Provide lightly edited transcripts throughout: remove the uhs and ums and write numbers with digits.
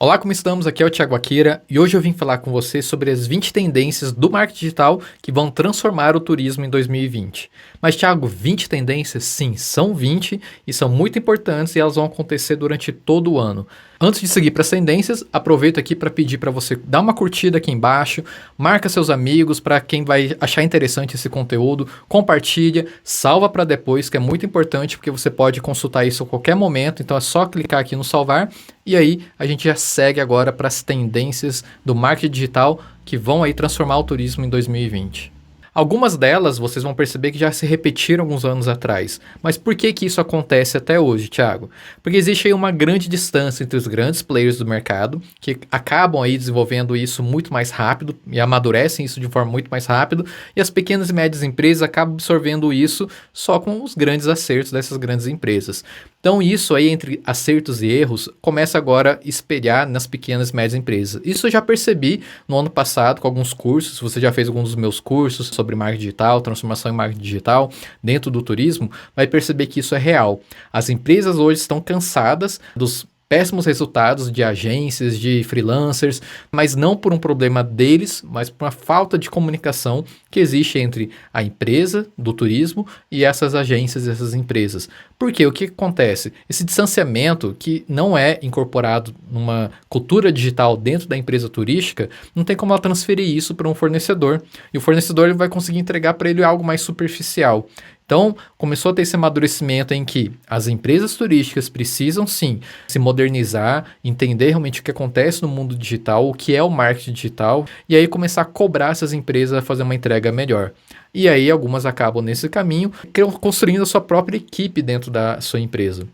Olá, como estamos? Aqui é o Thiago Akira e hoje eu vim falar com você sobre as 20 tendências do marketing digital que vão transformar o turismo em 2020. Mas, Thiago, 20 tendências? Sim, são 20 e são muito importantes e elas vão acontecer durante todo o ano. Antes de seguir para as tendências, aproveito aqui para pedir para você dar uma curtida aqui embaixo, marca seus amigos para quem vai achar interessante esse conteúdo, compartilha, salva para depois, que é muito importante porque você pode consultar isso a qualquer momento, então é só clicar aqui no salvar e aí a gente já segue agora para as tendências do marketing digital que vão aí transformar o turismo em 2020. Algumas delas vocês vão perceber que já se repetiram alguns anos atrás. Mas por que que isso acontece até hoje, Thiago? Porque existe aí uma grande distância entre os grandes players do mercado, que acabam aí desenvolvendo isso muito mais rápido e amadurecem isso de forma muito mais rápido, e as pequenas e médias empresas acabam absorvendo isso só com os grandes acertos dessas grandes empresas. Então isso aí entre acertos e erros começa agora a espelhar nas pequenas e médias empresas. Isso eu já percebi no ano passado com alguns cursos, se você já fez alguns dos meus cursos sobre marketing digital, transformação em marketing digital dentro do turismo, vai perceber que isso é real. As empresas hoje estão cansadas dos péssimos resultados de agências, de freelancers, mas não por um problema deles, mas por uma falta de comunicação que existe entre a empresa do turismo e essas agências, essas empresas. Porque o que acontece? Esse distanciamento que não é incorporado numa cultura digital dentro da empresa turística, não tem como ela transferir isso para um fornecedor. E o fornecedor ele vai conseguir entregar para ele algo mais superficial. Então, começou a ter esse amadurecimento em que as empresas turísticas precisam, sim, se modernizar, entender realmente o que acontece no mundo digital, o que é o marketing digital, e aí começar a cobrar essas empresas a fazer uma entrega melhor. E aí, algumas acabam nesse caminho, construindo a sua própria equipe dentro da sua empresa.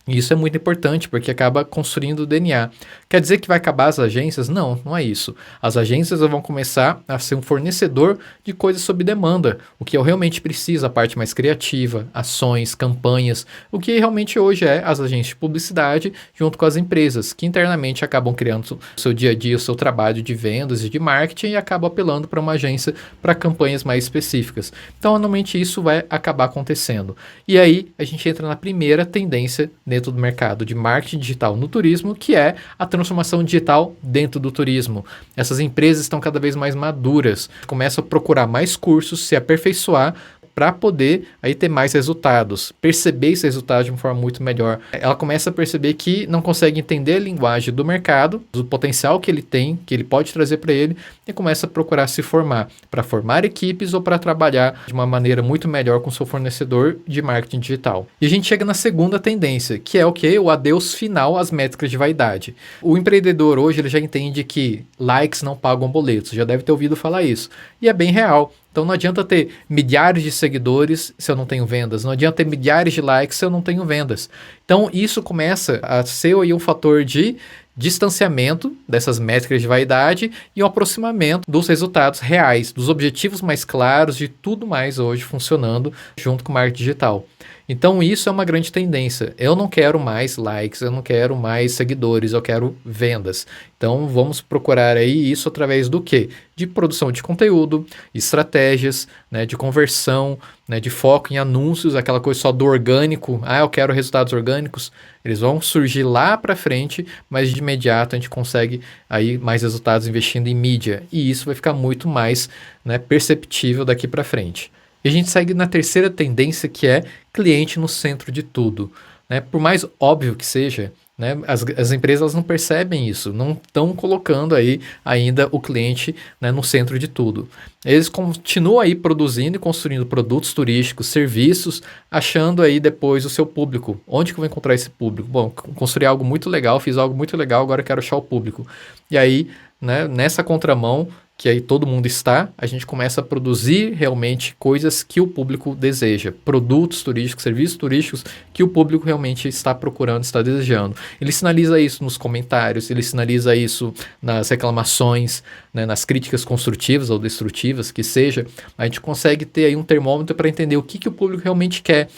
E isso é muito importante, porque acaba construindo o DNA. Quer dizer que vai acabar as agências? Não, não é isso. As agências vão começar a ser um fornecedor de coisas sob demanda. O que eu realmente preciso, a parte mais criativa, ações, campanhas. O que realmente hoje é as agências de publicidade junto com as empresas, que internamente acabam criando o seu dia a dia, o seu trabalho de vendas e de marketing e acabam apelando para uma agência para campanhas mais específicas. Então, anualmente isso vai acabar acontecendo. E aí, a gente entra na primeira tendência dentro do mercado de marketing digital no turismo, que é a transformação digital dentro do turismo. Essas empresas estão cada vez mais maduras, começam a procurar mais cursos, se aperfeiçoar para poder aí ter mais resultados, perceber esse resultado de uma forma muito melhor. Ela começa a perceber que não consegue entender a linguagem do mercado, do potencial que ele tem, que ele pode trazer para ele, e começa a procurar se formar, para formar equipes ou para trabalhar de uma maneira muito melhor com seu fornecedor de marketing digital. E a gente chega na segunda tendência, que é o que? O adeus final às métricas de vaidade. O empreendedor hoje ele já entende que likes não pagam boletos, já deve ter ouvido falar isso, e é bem real. Então não adianta ter milhares de seguidores se eu não tenho vendas, não adianta ter milhares de likes se eu não tenho vendas. Então isso começa a ser aí um fator de distanciamento dessas métricas de vaidade e um aproximamento dos resultados reais, dos objetivos mais claros, de tudo mais hoje funcionando junto com o marketing digital. Então isso é uma grande tendência. Eu não quero mais likes, eu não quero mais seguidores, eu quero vendas. Então vamos procurar aí isso através do quê? De produção de conteúdo, estratégias, né, de conversão, né, de foco em anúncios, aquela coisa só do orgânico. Ah, eu quero resultados orgânicos. Eles vão surgir lá para frente, mas de imediato a gente consegue aí mais resultados investindo em mídia. E isso vai ficar muito mais, né, perceptível daqui para frente. E a gente segue na terceira tendência, que é cliente no centro de tudo. Né? Por mais óbvio que seja, né, as empresas não percebem isso, não estão colocando aí ainda o cliente, né, no centro de tudo. Eles continuam aí produzindo e construindo produtos turísticos, serviços, achando aí depois o seu público. Onde que eu vou encontrar esse público? Bom, construí algo muito legal, fiz algo muito legal, agora eu quero achar o público. E aí, né, nessa contramão, que aí todo mundo está, a gente começa a produzir realmente coisas que o público deseja, produtos turísticos, serviços turísticos que o público realmente está procurando, está desejando. Ele sinaliza isso nos comentários, ele sinaliza isso nas reclamações, né, nas críticas construtivas ou destrutivas, que seja. A gente consegue ter aí um termômetro para entender o que o público realmente quer,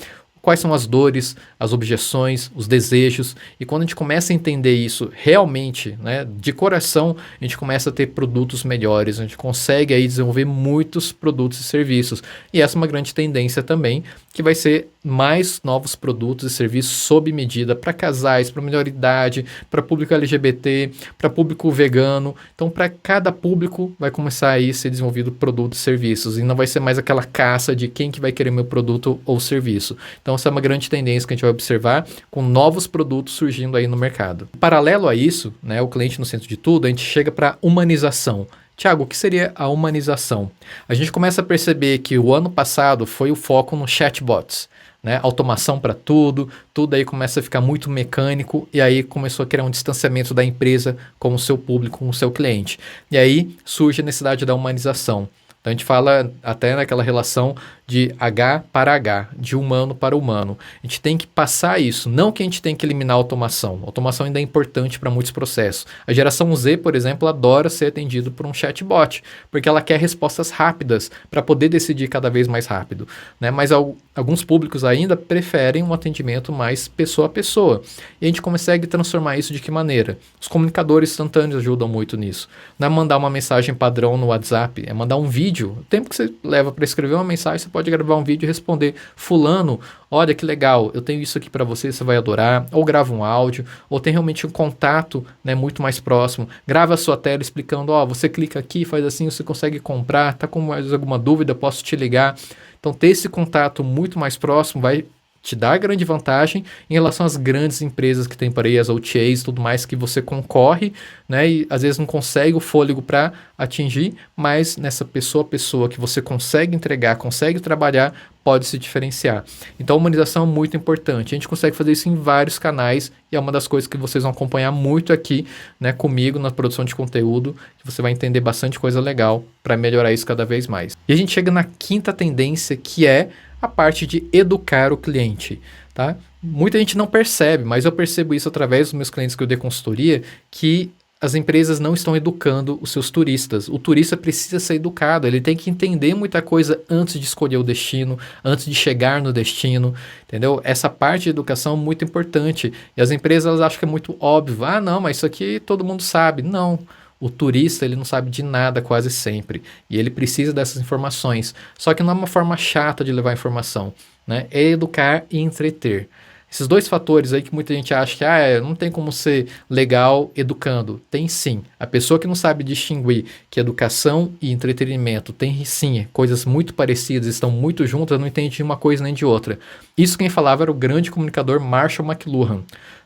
quais são as dores, as objeções, os desejos, e quando a gente começa a entender isso realmente, né, de coração, a gente começa a ter produtos melhores, a gente consegue aí desenvolver muitos produtos e serviços, e essa é uma grande tendência também, que vai ser mais novos produtos e serviços sob medida para casais, para melhor idade, para público LGBT, para público vegano. Então, para cada público vai começar aí a ser desenvolvido produtos e serviços, e não vai ser mais aquela caça de quem que vai querer meu produto ou serviço. Então, essa é uma grande tendência que a gente vai observar com novos produtos surgindo aí no mercado. Paralelo a isso, né, o cliente no centro de tudo, a gente chega para humanização. Tiago, o que seria a humanização? A gente começa a perceber que o ano passado foi o foco no chatbots, né? Automação para tudo, tudo aí começa a ficar muito mecânico e aí começou a criar um distanciamento da empresa com o seu público, com o seu cliente. E aí surge a necessidade da humanização. Então a gente fala até naquela relação de H para H, de humano para humano. A gente tem que passar isso, não que a gente tem que eliminar a automação. A automação ainda é importante para muitos processos. A geração Z, por exemplo, adora ser atendido por um chatbot, porque ela quer respostas rápidas para poder decidir cada vez mais rápido, né? Mas alguns públicos ainda preferem um atendimento mais pessoa a pessoa. E a gente consegue transformar isso de que maneira? Os comunicadores instantâneos ajudam muito nisso. Não é mandar uma mensagem padrão no WhatsApp, é mandar um vídeo. O tempo que você leva para escrever uma mensagem, você pode gravar um vídeo e responder: fulano, olha que legal, eu tenho isso aqui para você, você vai adorar. Ou grava um áudio, ou tem realmente um contato, né, muito mais próximo. Grava a sua tela explicando: ó, você clica aqui, faz assim, você consegue comprar, tá com mais alguma dúvida, posso te ligar. Então ter esse contato muito mais próximo vai te dá grande vantagem em relação às grandes empresas que tem por aí, as OTAs e tudo mais, que você concorre, né, e às vezes não consegue o fôlego para atingir, mas nessa pessoa a pessoa que você consegue entregar, consegue trabalhar, pode se diferenciar. Então a humanização é muito importante. A gente consegue fazer isso em vários canais e é uma das coisas que vocês vão acompanhar muito aqui, né, comigo na produção de conteúdo, que você vai entender bastante coisa legal para melhorar isso cada vez mais. E a gente chega na quinta tendência, que é a parte de educar o cliente, tá? Muita gente não percebe, mas eu percebo isso através dos meus clientes que eu dei consultoria, que as empresas não estão educando os seus turistas. O turista precisa ser educado, ele tem que entender muita coisa antes de escolher o destino, antes de chegar no destino, entendeu? Essa parte de educação é muito importante. E as empresas elas acham que é muito óbvio. Ah, não, mas isso aqui todo mundo sabe. Não. O turista ele não sabe de nada quase sempre e ele precisa dessas informações. Só que não é uma forma chata de levar informação, né? É educar e entreter. Esses dois fatores aí que muita gente acha que não tem como ser legal educando. Tem sim. A pessoa que não sabe distinguir que educação e entretenimento tem sim coisas muito parecidas, estão muito juntas, não entende de uma coisa nem de outra. Isso quem falava era o grande comunicador Marshall McLuhan.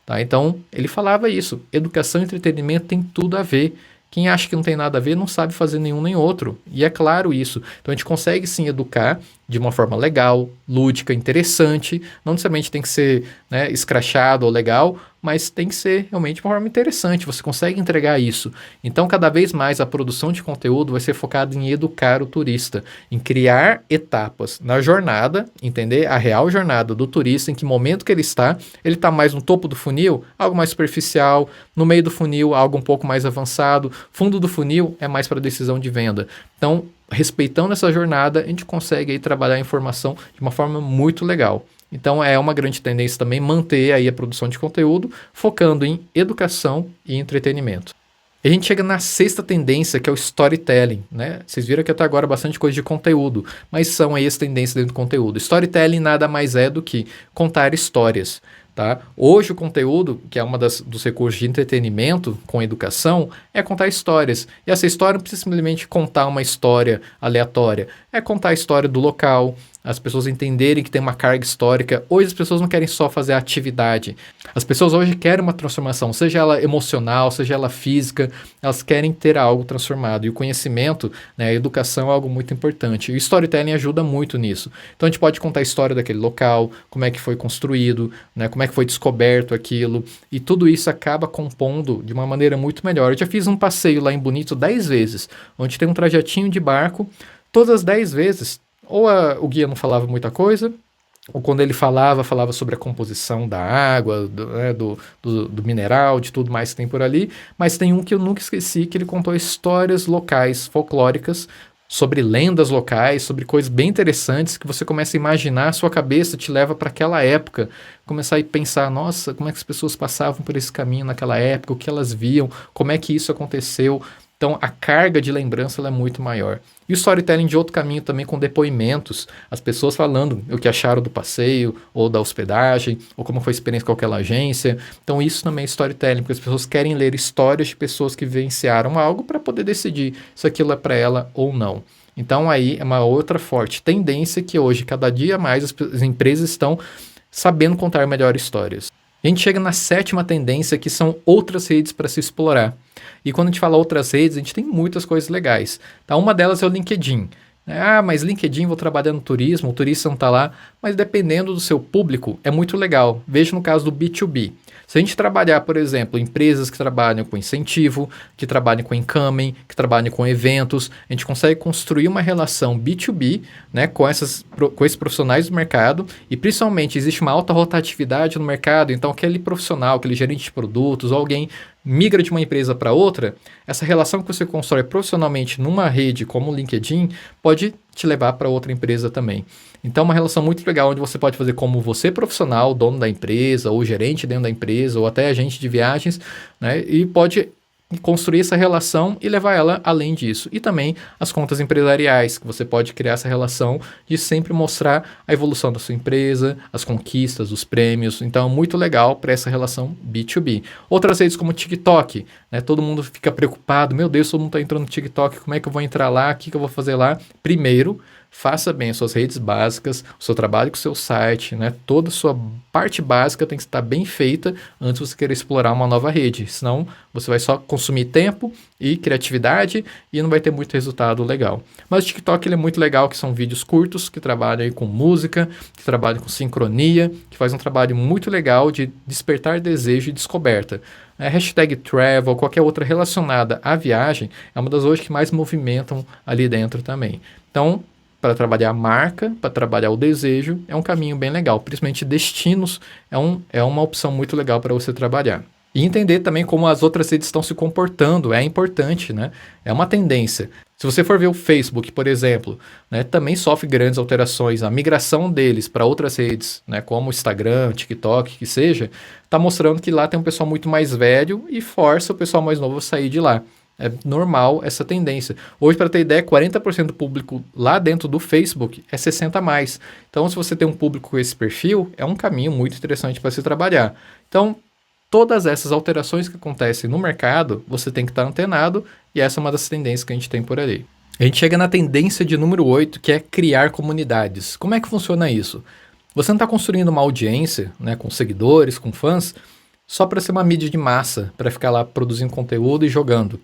Tá? Então ele falava isso. Educação e entretenimento tem tudo a ver. Quem acha que não tem nada a ver não sabe fazer nenhum nem outro. E é claro isso. Então a gente consegue sim educar de uma forma legal, lúdica, interessante. Não necessariamente tem que ser, né, escrachado ou legal, mas tem que ser realmente uma forma interessante. Você consegue entregar isso. Então cada vez mais a produção de conteúdo vai ser focada em educar o turista, em criar etapas na jornada, entender a real jornada do turista, em que momento que ele está mais no topo do funil, algo mais superficial, no meio do funil, algo um pouco mais avançado, fundo do funil é mais para decisão de venda. Então, respeitando essa jornada, a gente consegue aí trabalhar a informação de uma forma muito legal. Então é uma grande tendência também manter aí a produção de conteúdo, focando em educação e entretenimento. E a gente chega na sexta tendência, que é o storytelling, né? Vocês viram que até agora bastante coisa de conteúdo, mas são aí as tendências dentro do conteúdo. Storytelling nada mais é do que contar histórias. Tá? Hoje o conteúdo, que é uma dos recursos de entretenimento com educação, é contar histórias. E essa história não precisa simplesmente contar uma história aleatória, é contar a história do local, as pessoas entenderem que tem uma carga histórica. Hoje as pessoas não querem só fazer a atividade. As pessoas hoje querem uma transformação, seja ela emocional, seja ela física, elas querem ter algo transformado. E o conhecimento, né, a educação é algo muito importante. E o storytelling ajuda muito nisso. Então a gente pode contar a história daquele local, como é que foi construído, né, como é que foi descoberto aquilo. E tudo isso acaba compondo de uma maneira muito melhor. Eu já fiz um passeio lá em Bonito 10 vezes, onde tem um trajetinho de barco. Todas as 10 vezes, ou o guia não falava muita coisa, ou quando ele falava sobre a composição da água, do mineral, de tudo mais que tem por ali. Mas tem um que eu nunca esqueci, que ele contou histórias locais, folclóricas, sobre lendas locais, sobre coisas bem interessantes que você começa a imaginar, a sua cabeça te leva para aquela época, começar a pensar, nossa, como é que as pessoas passavam por esse caminho naquela época, o que elas viam, como é que isso aconteceu. Então, a carga de lembrança ela é muito maior. E o storytelling de outro caminho também com depoimentos, as pessoas falando o que acharam do passeio, ou da hospedagem, ou como foi a experiência com aquela agência. Então, isso também é storytelling, porque as pessoas querem ler histórias de pessoas que vivenciaram algo para poder decidir se aquilo é para ela ou não. Então, aí é uma outra forte tendência que hoje, cada dia mais, as empresas estão sabendo contar melhor histórias. A gente chega na sétima tendência, que são outras redes para se explorar. E quando a gente fala outras redes, a gente tem muitas coisas legais. Tá? Uma delas é o LinkedIn. Ah, mas LinkedIn, vou trabalhar no turismo, o turista não está lá. Mas dependendo do seu público, é muito legal. Veja no caso do B2B. Se a gente trabalhar, por exemplo, empresas que trabalham com incentivo, que trabalham com encaminho, que trabalham com eventos, a gente consegue construir uma relação B2B, né, com esses profissionais do mercado, e principalmente existe uma alta rotatividade no mercado, então aquele profissional, aquele gerente de produtos, ou alguém migra de uma empresa para outra, essa relação que você constrói profissionalmente numa rede como o LinkedIn pode te levar para outra empresa também. Então, uma relação muito legal, onde você pode fazer como você profissional, dono da empresa, ou gerente dentro da empresa, ou até agente de viagens, né? E pode construir essa relação e levar ela além disso. E também as contas empresariais, que você pode criar essa relação de sempre mostrar a evolução da sua empresa, as conquistas, os prêmios. Então, é muito legal para essa relação B2B. Outras redes como o TikTok, né? Todo mundo fica preocupado, meu Deus, todo mundo está entrando no TikTok, como é que eu vou entrar lá, o que eu vou fazer lá? Primeiro, faça bem as suas redes básicas, o seu trabalho com o seu site, né? Toda a sua parte básica tem que estar bem feita antes de você querer explorar uma nova rede. Senão, você vai só consumir tempo e criatividade e não vai ter muito resultado legal. Mas o TikTok ele é muito legal, que são vídeos curtos, que trabalham aí com música, que trabalham com sincronia, que faz um trabalho muito legal de despertar desejo e descoberta. Hashtag travel, qualquer outra relacionada à viagem, é uma das hoje que mais movimentam ali dentro também. Então, para trabalhar a marca, para trabalhar o desejo, é um caminho bem legal. Principalmente destinos é uma opção muito legal para você trabalhar. E entender também como as outras redes estão se comportando é importante, né? É uma tendência. Se você for ver o Facebook, por exemplo, né, também sofre grandes alterações. A migração deles para outras redes, né, como o Instagram, TikTok, que seja, está mostrando que lá tem um pessoal muito mais velho e força o pessoal mais novo a sair de lá. É normal essa tendência. Hoje, para ter ideia, 40% do público lá dentro do Facebook é 60 a mais. Então, se você tem um público com esse perfil, é um caminho muito interessante para se trabalhar. Então, todas essas alterações que acontecem no mercado, você tem que estar antenado, e essa é uma das tendências que a gente tem por ali. A gente chega na tendência de número 8, que é criar comunidades. Como é que funciona isso? Você não está construindo uma audiência, né, com seguidores, com fãs, só para ser uma mídia de massa, para ficar lá produzindo conteúdo e jogando.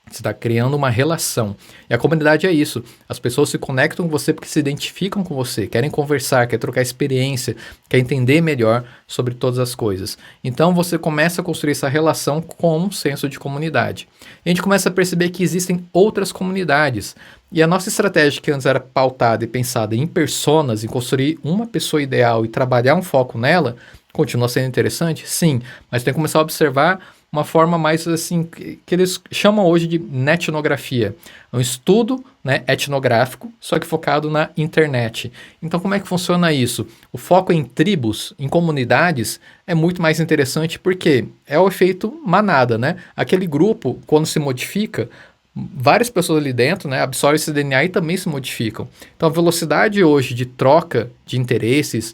Você está criando uma relação. E a comunidade é isso. As pessoas se conectam com você porque se identificam com você, querem conversar, querem trocar experiência, querem entender melhor sobre todas as coisas. Então você começa a construir essa relação com um senso de comunidade. E a gente começa a perceber que existem outras comunidades. E a nossa estratégia, que antes era pautada e pensada em personas, em construir uma pessoa ideal e trabalhar um foco nela, continua sendo interessante? Sim, mas tem que começar a observar uma forma mais assim, que eles chamam hoje de netnografia. É um estudo, né, etnográfico, só que focado na internet. Então, como é que funciona isso? O foco em tribos, em comunidades, é muito mais interessante porque é o efeito manada, né? Aquele grupo, quando se modifica, várias pessoas ali dentro, né, absorvem esse DNA e também se modificam. Então, a velocidade hoje de troca de interesses,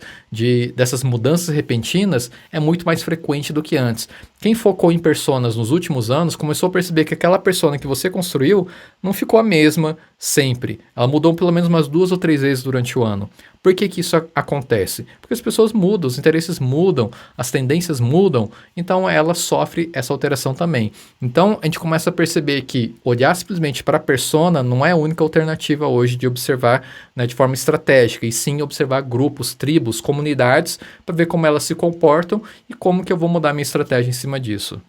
dessas mudanças repentinas, é muito mais frequente do que antes. Quem focou em personas nos últimos anos começou a perceber que aquela persona que você construiu não ficou a mesma sempre. Ela mudou pelo menos umas 2 ou 3 vezes durante o ano. Por que isso acontece? Porque as pessoas mudam, os interesses mudam, as tendências mudam, então ela sofre essa alteração também. Então a gente começa a perceber que olhar simplesmente para a persona não é a única alternativa hoje de observar, né, de forma estratégica, e sim observar grupos, tribos, comunidades, para ver como elas se comportam e como que eu vou mudar minha estratégia em cima disso.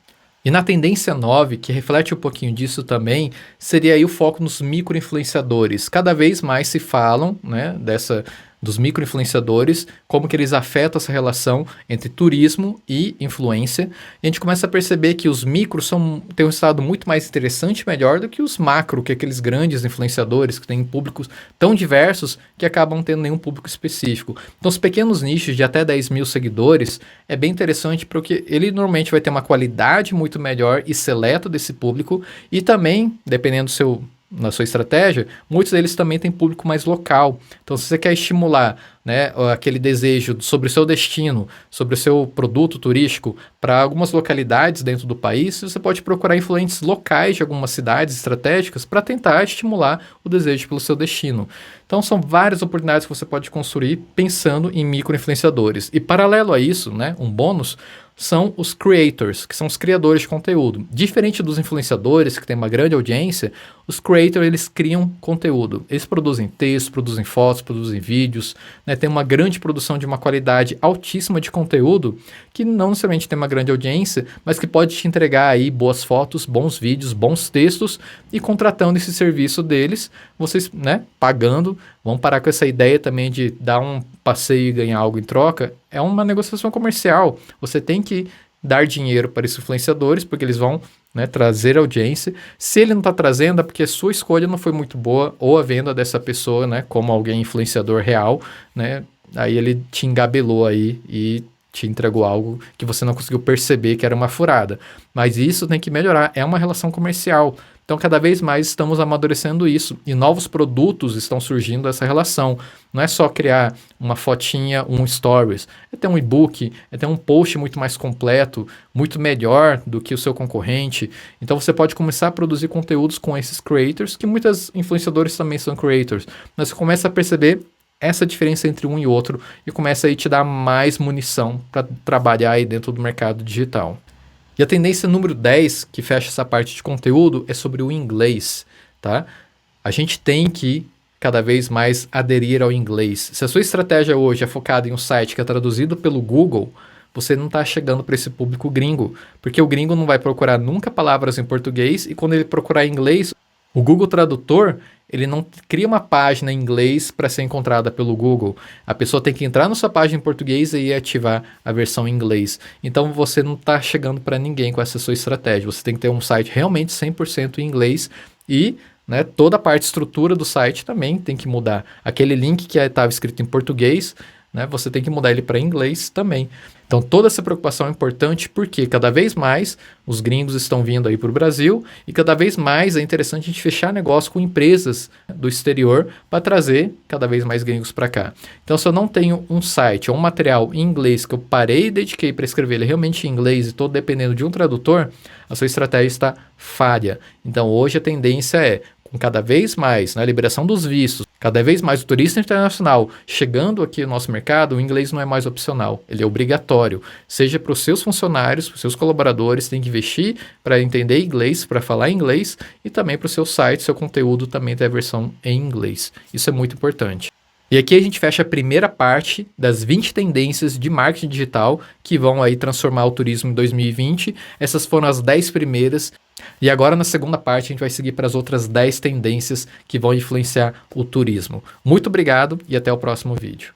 E na tendência 9, que reflete um pouquinho disso também, seria aí o foco nos micro-influenciadores. Cada vez mais se falam, né, dos micro-influenciadores, como que eles afetam essa relação entre turismo e influência. E a gente começa a perceber que os micros têm um estado muito mais interessante e melhor do que os macro, que é aqueles grandes influenciadores que têm públicos tão diversos que acabam não tendo nenhum público específico. Então, os pequenos nichos de até 10 mil seguidores é bem interessante porque ele normalmente vai ter uma qualidade muito melhor e seleta desse público e também, dependendo na sua estratégia, muitos deles também têm público mais local. Então, se você quer estimular, né, aquele desejo sobre o seu destino, sobre o seu produto turístico para algumas localidades dentro do país, você pode procurar influentes locais de algumas cidades estratégicas para tentar estimular o desejo pelo seu destino. Então, são várias oportunidades que você pode construir pensando em micro-influenciadores. E paralelo a isso, né, um bônus, são os creators, que são os criadores de conteúdo. Diferente dos influenciadores, que têm uma grande audiência, os creators, eles criam conteúdo. Eles produzem textos, produzem fotos, produzem vídeos, né? Tem uma grande produção de uma qualidade altíssima de conteúdo, que não necessariamente tem uma grande audiência, mas que pode te entregar aí boas fotos, bons vídeos, bons textos, e contratando esse serviço deles, vocês, né, pagando, vão parar com essa ideia também de dar um passeio e ganhar algo em troca. É uma negociação comercial. Você tem que dar dinheiro para esses influenciadores, porque eles vão, né, trazer audiência. Se ele não está trazendo, é porque a sua escolha não foi muito boa, ou a venda dessa pessoa, né, como alguém influenciador real, né, aí ele te engabelou aí e te entregou algo que você não conseguiu perceber que era uma furada. Mas isso tem que melhorar, é uma relação comercial. Então, cada vez mais estamos amadurecendo isso e novos produtos estão surgindo dessa relação. Não é só criar uma fotinha, um stories, é ter um e-book, é ter um post muito mais completo, muito melhor do que o seu concorrente. Então, você pode começar a produzir conteúdos com esses creators, que muitos influenciadores também são creators. Mas você começa a perceber essa diferença entre um e outro e começa aí a te dar mais munição para trabalhar aí dentro do mercado digital. E a tendência número 10, que fecha essa parte de conteúdo, é sobre o inglês, tá? A gente tem que cada vez mais aderir ao inglês. Se a sua estratégia hoje é focada em um site que é traduzido pelo Google, você não está chegando para esse público gringo, porque o gringo não vai procurar nunca palavras em português e quando ele procurar em inglês, o Google Tradutor, ele não cria uma página em inglês para ser encontrada pelo Google. A pessoa tem que entrar na sua página em português e ativar a versão em inglês. Então você não está chegando para ninguém com essa sua estratégia. Você tem que ter um site realmente 100% em inglês e, né, toda a parte estrutura do site também tem que mudar. Aquele link que estava escrito em português, né, você tem que mudar ele para inglês também. Então toda essa preocupação é importante porque cada vez mais os gringos estão vindo aí para o Brasil e cada vez mais é interessante a gente fechar negócio com empresas do exterior para trazer cada vez mais gringos para cá. Então se eu não tenho um site ou um material em inglês que eu parei e dediquei para escrever ele realmente em inglês e estou dependendo de um tradutor, a sua estratégia está falha. Então hoje a tendência é, com cada vez mais, na liberação dos vistos, cada vez mais o turista internacional chegando aqui no nosso mercado, o inglês não é mais opcional, ele é obrigatório. Seja para os seus funcionários, para os seus colaboradores, tem que investir para entender inglês, para falar inglês, e também para o seu site, seu conteúdo também tem a versão em inglês. Isso é muito importante. E aqui a gente fecha a primeira parte das 20 tendências de marketing digital que vão aí transformar o turismo em 2020. Essas foram as 10 primeiras. E agora na segunda parte a gente vai seguir para as outras 10 tendências que vão influenciar o turismo. Muito obrigado e até o próximo vídeo.